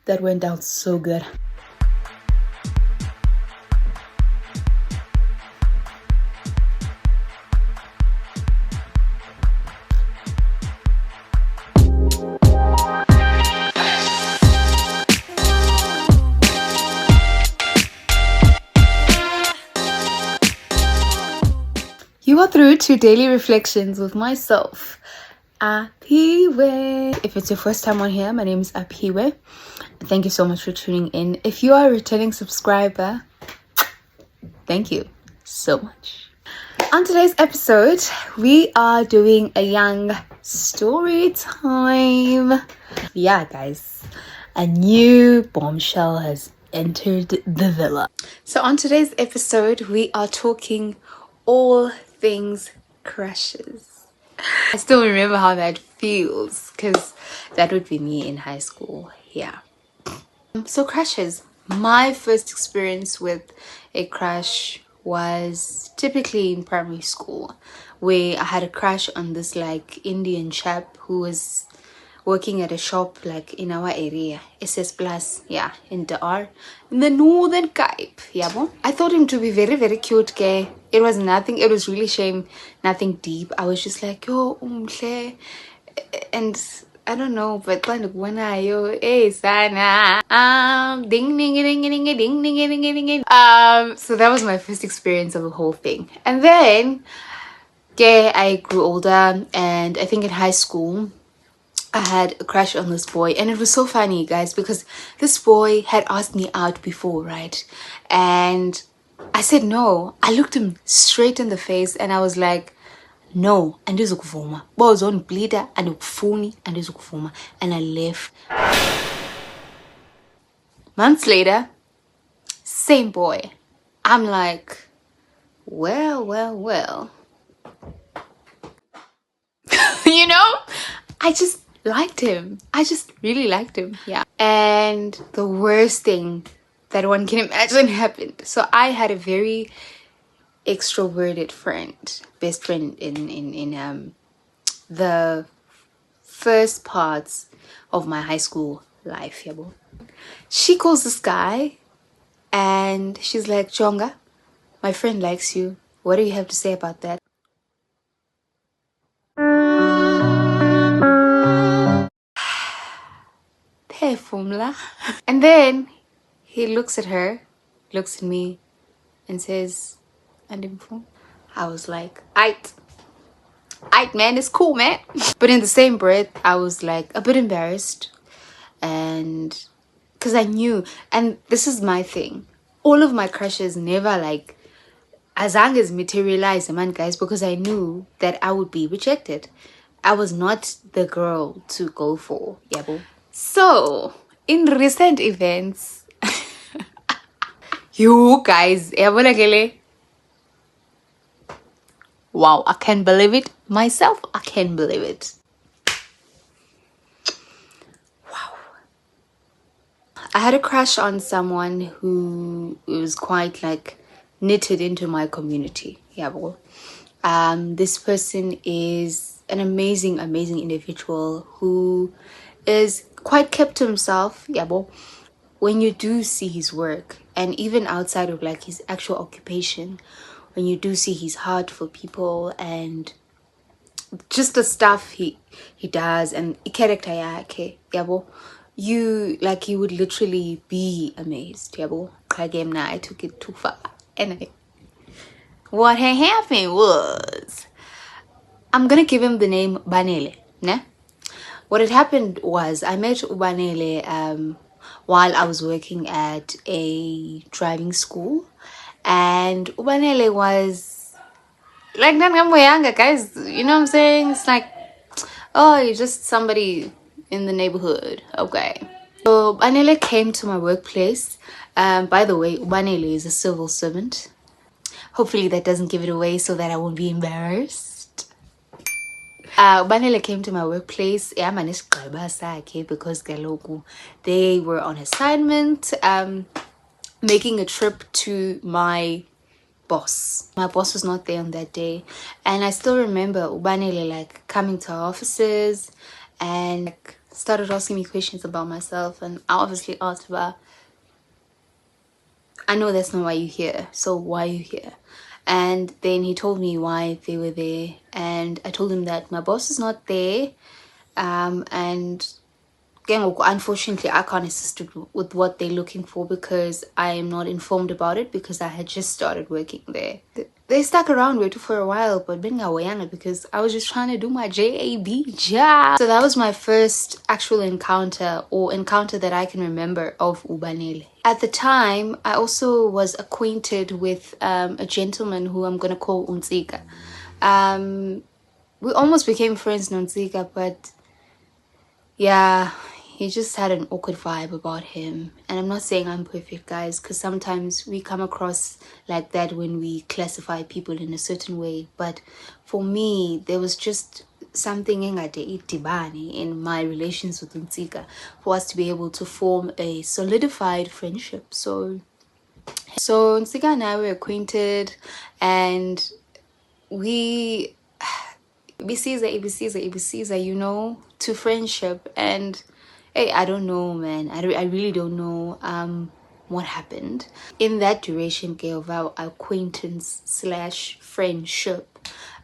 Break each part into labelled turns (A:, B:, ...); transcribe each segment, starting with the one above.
A: That went down so good. You are through to Daily Reflections with myself, Aphiwe. If it's your first time on here, my name is Aphiwe. Thank you so much for tuning in. If you are a returning subscriber, thank you so much. On today's episode, we are doing a young story time. Yeah, guys, a new bombshell has entered the villa. So on today's episode, we are talking all things crushes. I still remember how that feels because that would be me in high school. Yeah. So crushes. My first experience with a crush was typically in primary school, where I had a crush on this like Indian chap who was working at a shop like in our area, SS Plus, yeah, in DR, in the Northern Cape. Yeah, I thought him to be very, very cute guy. It was nothing, it was really nothing deep. I was just like, yo, umhle. And I don't know, but when I ding ding ding ding ding ding ding ding. So that was my first experience of the whole thing. And then I grew older, and I think in high school I had a crush on this boy, and it was so funny, guys, because this boy had asked me out before, right? And I said no. I looked him straight in the face and I was like, no, andizokuvuma. Bawuzongibleeda andikufuni andizokuvuma. And I left. Months later, same boy. I'm like, well. You know, I just liked him. I just really liked him. Yeah. And the worst thing that one can imagine happened. So I had a very extroverted friend, best friend in the first parts of my high school life. Yeah, she calls this guy and she's like, Chonga, my friend likes you. What do you have to say about that? And then he looks at her, looks at me, and says, I was like, aight man, it's cool, man. But in the same breath, I was like a bit embarrassed, and because I knew, and this is my thing, all of my crushes never like as materialized, man, guys, because I knew that I would be rejected. I was not the girl to go for, yabo. So in recent events, you guys, wow, I can't believe it myself. I can't believe it. Wow. I had a crush on someone who was quite like knitted into my community. Yeah, this person is an amazing individual who is quite kept to himself. Yeah, when you do see his work, and even outside of like his actual occupation, when you do see his heart for people and just the stuff he does and character yake, yabo, you would literally be amazed. Yabo, I took it too far. Anyway, what had happened was, I'm gonna give him the name Banele, ne? What had happened was, I met Banele while I was working at a driving school, and Banele was like younger, guys, you know what I'm saying? It's like, oh, you're just somebody in the neighborhood. Okay. So Banele came to my workplace. By the way, Banele is a civil servant. Hopefully that doesn't give it away so that I won't be embarrassed. Banele came to my workplace because they were on assignment, making a trip to my boss. My boss was not there on that day, and I still remember Banele like coming to our offices and like started asking me questions about myself, and I obviously asked about, I know that's not why you're here, so why are you here? And then he told me why they were there, and I told him that my boss is not there, and unfortunately I can't assist with what they're looking for because I am not informed about it because I had just started working there. They stuck around with it for a while, but being aware because I was just trying to do my JAB job. So that was my first actual encounter that I can remember of Ubanele. At the time, I also was acquainted with a gentleman who I'm gonna call Unsika. We almost became friends, Unsika, but yeah, he just had an awkward vibe about him. And I'm not saying I'm perfect, guys, because sometimes we come across like that when we classify people in a certain way. But for me, there was just something in my relations with Ntsika for us to be able to form a solidified friendship. So Ntsika and I were acquainted, and we ABCs, you know, to friendship. And hey, I don't know, man. I really don't know what happened in that duration of our acquaintance slash friendship.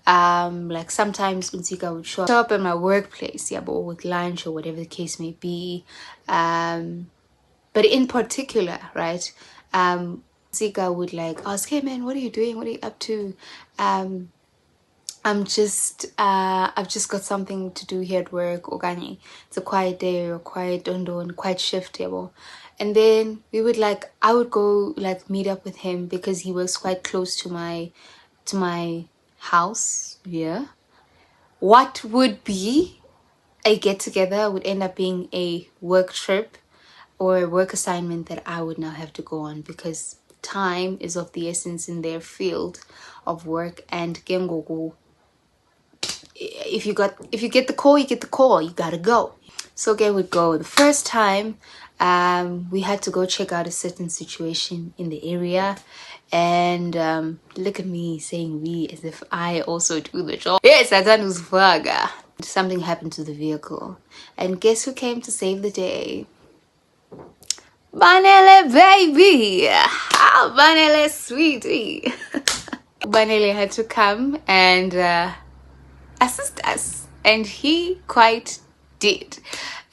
A: Like sometimes Unsika would show up at my workplace, yeah, but with lunch or whatever the case may be. But in particular, right, Unsika would like ask, hey man, what are you doing, what are you up to? I've just got something to do here at work, Ogani. It's a quiet day or quiet dondo and quiet shift table. And then I would go like meet up with him because he works quite close to my house. Yeah. What would be a get together would end up being a work trip or a work assignment that I would now have to go on because time is of the essence in their field of work. And Gengogu, if you get the call, you get the call, you gotta go. So again, would go the first time. We had to go check out a certain situation in the area, and look at me saying we as if I also do the job. Yes, I done was vaga. Something happened to the vehicle, and guess who came to save the day? Banele baby. Ah, Banele sweetie. Banele had to come and assist us, and he quite did.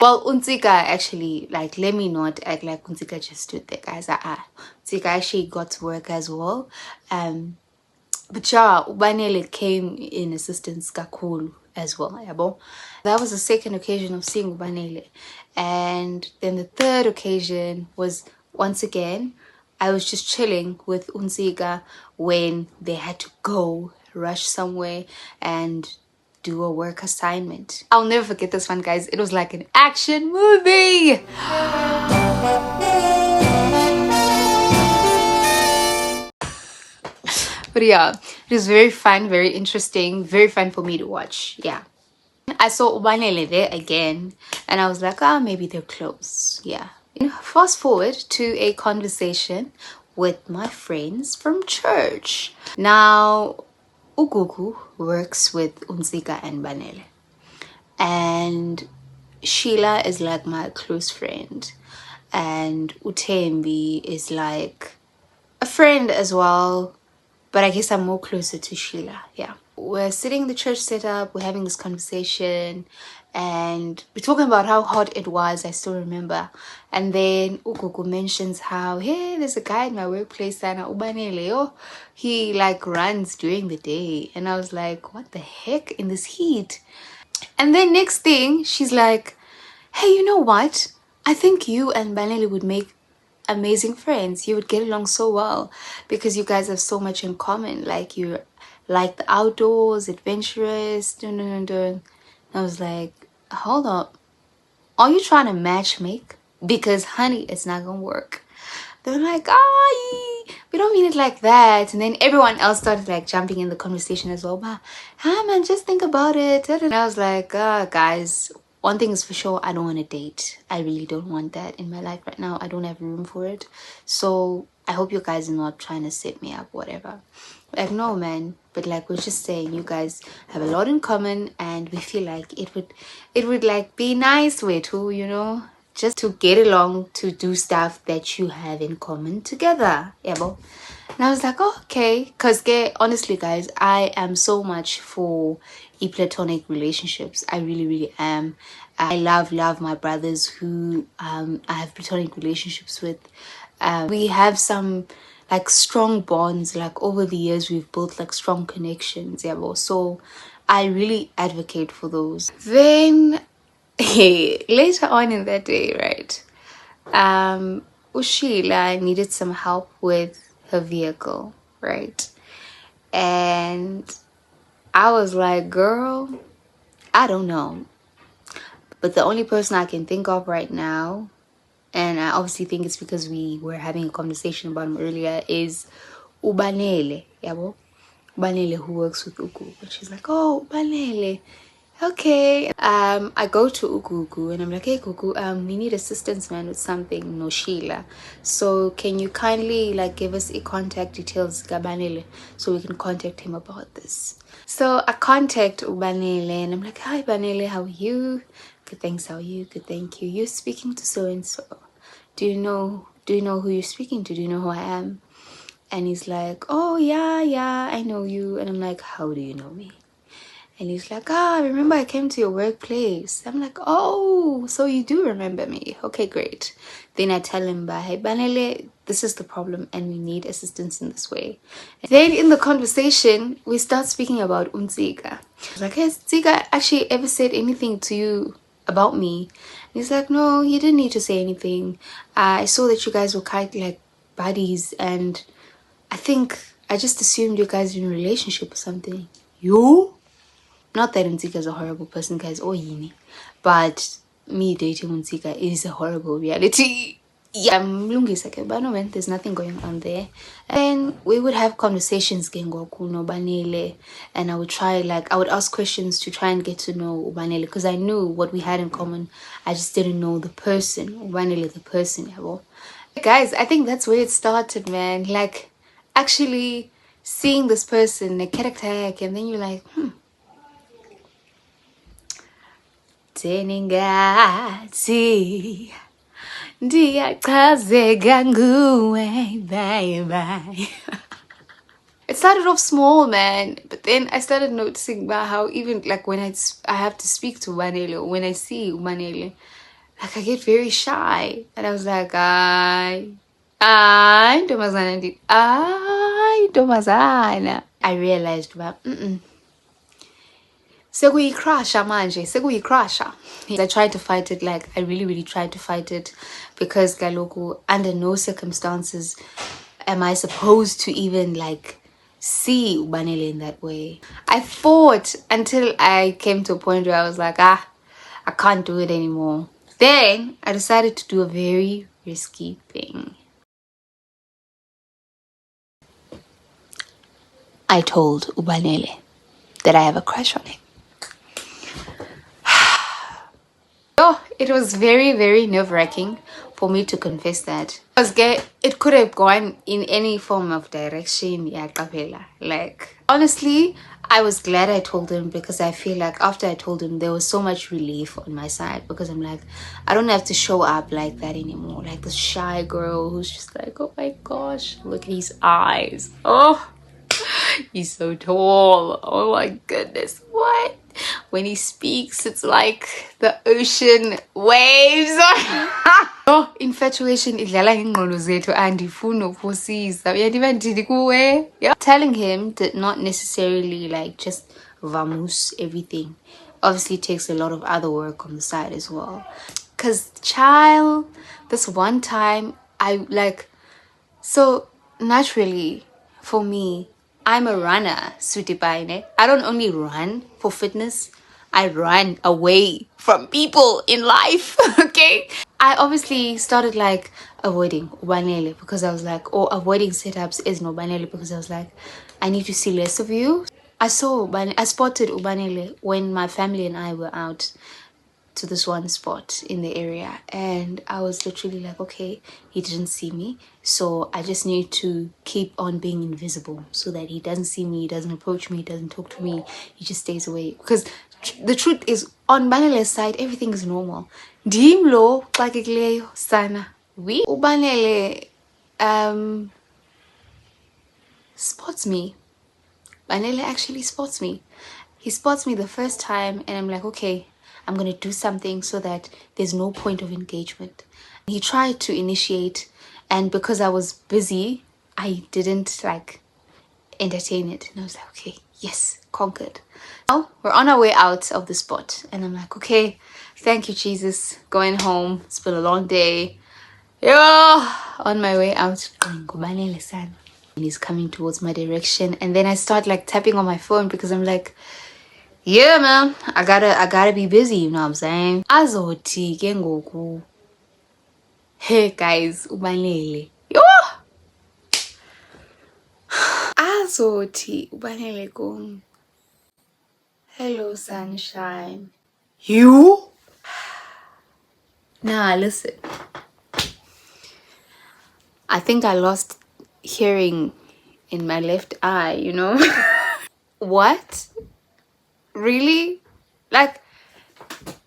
A: Well, Unsika actually, like, let me not act like Unsika just stood there, guys. Unsika actually got to work as well. But yeah, Ubanele came in assistance kakulu as well, yabo. That was the second occasion of seeing Ubanele. And then the third occasion was, once again, I was just chilling with Unsika when they had to go rush somewhere and do a work assignment. I'll never forget this one, guys. It was like an action movie. But yeah, it was very fun, very interesting, very fun for me to watch. Yeah. I saw Ubanele there again, and I was like, maybe they're close. Yeah. Fast forward to a conversation with my friends from church. Now, Ugugu works with Unsika and Banele, and Sheila is like my close friend, and Utembi is like a friend as well, but I guess I'm more closer to Sheila. Yeah, we're sitting in the church setup, we're having this conversation, and we're talking about how hot it was. I still remember. And then Ugugu mentions how, hey, there's a guy in my workplace, Sana Ubanele, he like runs during the day. And I was like, what the heck in this heat? And then next thing, she's like, hey, you know what? I think you and Banele would make amazing friends. You would get along so well because you guys have so much in common. Like, you're like the outdoors, adventurous. Dun. I was like, hold up. Are you trying to match make? Because, honey, it's not going to work. They were like, we don't mean it like that. And then everyone else started like jumping in the conversation as well. But, man, just think about it. And I was like, guys, one thing is for sure, I don't want to date. I really don't want that in my life right now. I don't have room for it. So I hope you guys are not trying to set me up, whatever. Like, no, man. But like, we're just saying, you guys have a lot in common, and we feel like it would like be nice way to, just to get along, to do stuff that you have in common together. Yeah, bo. And I was like, oh, okay. Because honestly, guys, I am so much for platonic relationships. I really, really am. I love my brothers who I have platonic relationships with. We have some like strong bonds. Like over the years, we've built like strong connections. Yeah, bo. So I really advocate for those. Then, later on in that day, right? Ushila needed some help with her vehicle, right? And I was like, girl, I don't know. But the only person I can think of right now, and I obviously think it's because we were having a conversation about him earlier, is Ubanele. Yabo? Ubanele, who works with Uku. But she's like, oh, Ubanele. Okay. I go to Uku and I'm like, hey Kuku, we need assistance, man, with something, no Sheila. So can you kindly like give us a contact details, Gabanele, so we can contact him about this. So I contact Ubanele and I'm like, hi Banele, how are you? Good, thanks, how are you? Good, thank you. You're speaking to so and so. Do you know who you're speaking to? Do you know who I am? And he's like, oh yeah, I know you. And I'm like, how do you know me? And he's like, remember I came to your workplace. I'm like, oh, so you do remember me. Okay, great. Then I tell him, hey, Banele, this is the problem and we need assistance in this way. Then in the conversation, we start speaking about Unzika. I was like, has Zika actually ever said anything to you about me? And he's like, no, he didn't need to say anything. I saw that you guys were kind of like buddies and I think I just assumed you guys were in a relationship or something. You? Not that Mzika is a horrible person, guys, or Yini, but me dating Mzika is a horrible reality. Yeah, I'm lungisa ke, but no man, there's nothing going on there. And we would have conversations gengoku no Banele, and I would ask questions to try and get to know Ubanele because I knew what we had in common. I just didn't know the person, Ubanele the person, yabo. Guys, I think that's where it started, man. Like actually seeing this person, the character, and then you're like, Teningathi ndiyachazeka nguwe bye bye. It started off small, man, but then I started noticing about how even like when I have to speak to Ubanele or when I see Ubanele, like I get very shy, and I was like, I ntombazana. I realized about Sekuyicrusha manje, sekuyicrusha. I tried to fight it, like I really tried to fight it because kaloku under no circumstances am I supposed to even like see Ubanele in that way. I fought until I came to a point where I was like, I can't do it anymore. Then I decided to do a very risky thing. I told Ubanele that I have a crush on him. Oh, it was very nerve-wracking for me to confess that. Because it could have gone in any form of direction. Yeah, Kapela. Like, honestly, I was glad I told him because I feel like after I told him, there was so much relief on my side because I'm like, I don't have to show up like that anymore. Like this shy girl who's just like, oh my gosh, look at his eyes. Oh, he's so tall. Oh my goodness. What? When he speaks, it's like the ocean waves. Oh, infatuation idlala ngengqondo zethu andifuni uphosisa. Uyadiva ndidi kuwe. Yeah. Telling him did not necessarily like just vamoose everything. Obviously it takes a lot of other work on the side as well. Cause child, this one time so naturally for me, I'm a runner, sweetie pie. I don't only run for fitness, I run away from people in life. Okay, I obviously started like avoiding Ubanele because I was like, or avoiding setups is no Ubanele because I was like, I need to see less of you. I spotted Ubanele when my family and I were out to this one spot in the area, and I was literally like, okay, he didn't see me, so I just need to keep on being invisible so that he doesn't see me, he doesn't approach me, he doesn't talk to me, he just stays away. Because the truth is, on Banele's side, everything is normal. Ndim lo xakekileyo sana. We uBanele spots me. Banele actually spots me. He spots me the first time, and I'm like, okay, I'm gonna do something so that there's no point of engagement. He tried to initiate, and because I was busy, I didn't like entertain it. And I was like, okay, yes, conquered. Now we're on our way out of the spot, and I'm like, okay, thank you, Jesus. Going home. It's been a long day. Yeah, on my way out. And he's coming towards my direction, and then I start like tapping on my phone because I'm like, yeah, man, I gotta be busy, you know what I'm saying? Azoti ke ngoku. Hey guys, ubanele. Yo! Azoti ubanele kum. Hello sunshine. You? Nah, listen. I think I lost hearing in my left eye, you know? What? Really? Like,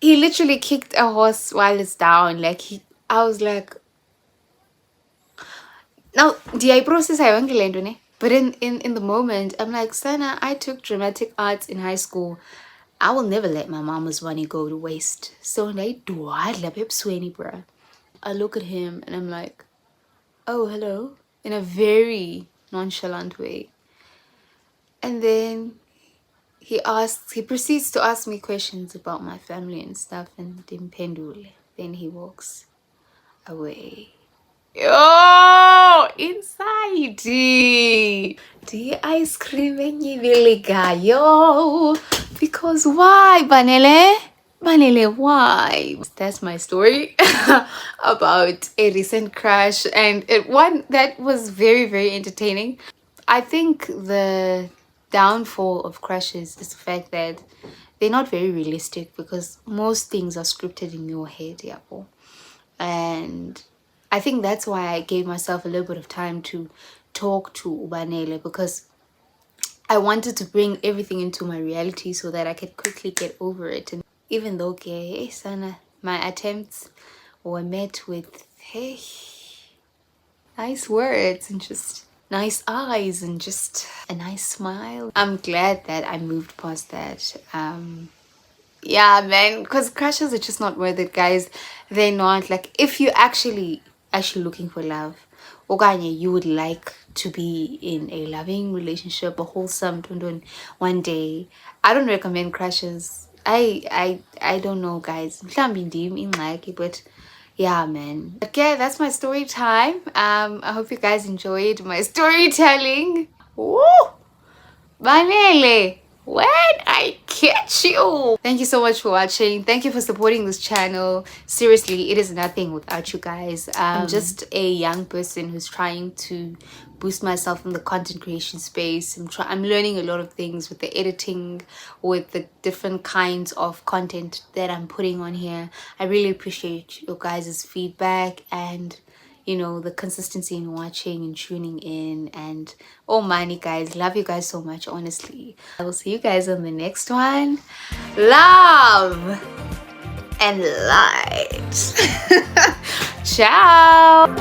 A: he literally kicked a horse while it's down. Like, I was like, now the process I won't get into, but in the moment I'm like, Sana, I took dramatic arts in high school. I will never let my mama's money go to waste. So I do I bruh. I look at him and I'm like, oh, hello, in a very nonchalant way. And then he proceeds to ask me questions about my family and stuff, and then he walks away. Yo, inside the ice cream yo, because why, Banele, why? That's my story about a recent crush, and one that was very, very entertaining. I think the downfall of crushes is the fact that they're not very realistic, because most things are scripted in your head, yeah. And I think that's why I gave myself a little bit of time to talk to Ubanele, because I wanted to bring everything into my reality so that I could quickly get over it. And even though sana, my attempts were met with hey, nice words and just nice eyes and just a nice smile, I'm glad that I moved past that. Yeah, man, because crushes are just not worth it, guys. They're not. Like, if you actually looking for love, okanye you would like to be in a loving relationship, a wholesome one day, I don't recommend crushes. I don't know, guys. Mhlambi ndim ingxaki, but yeah, man. Okay, that's my story time. I hope you guys enjoyed my storytelling. Woo! Banele, when I catch you. Thank you so much for watching. Thank you for supporting this channel. Seriously, it is nothing without you guys. I'm just a young person who's trying to boost myself in the content creation space. I'm learning a lot of things with the editing, with the different kinds of content that I'm putting on here. I really appreciate your guys' feedback and, you know, the consistency in watching and tuning in. And oh money, guys, love you guys so much, honestly. I will see you guys on the next one. Love and light. Ciao.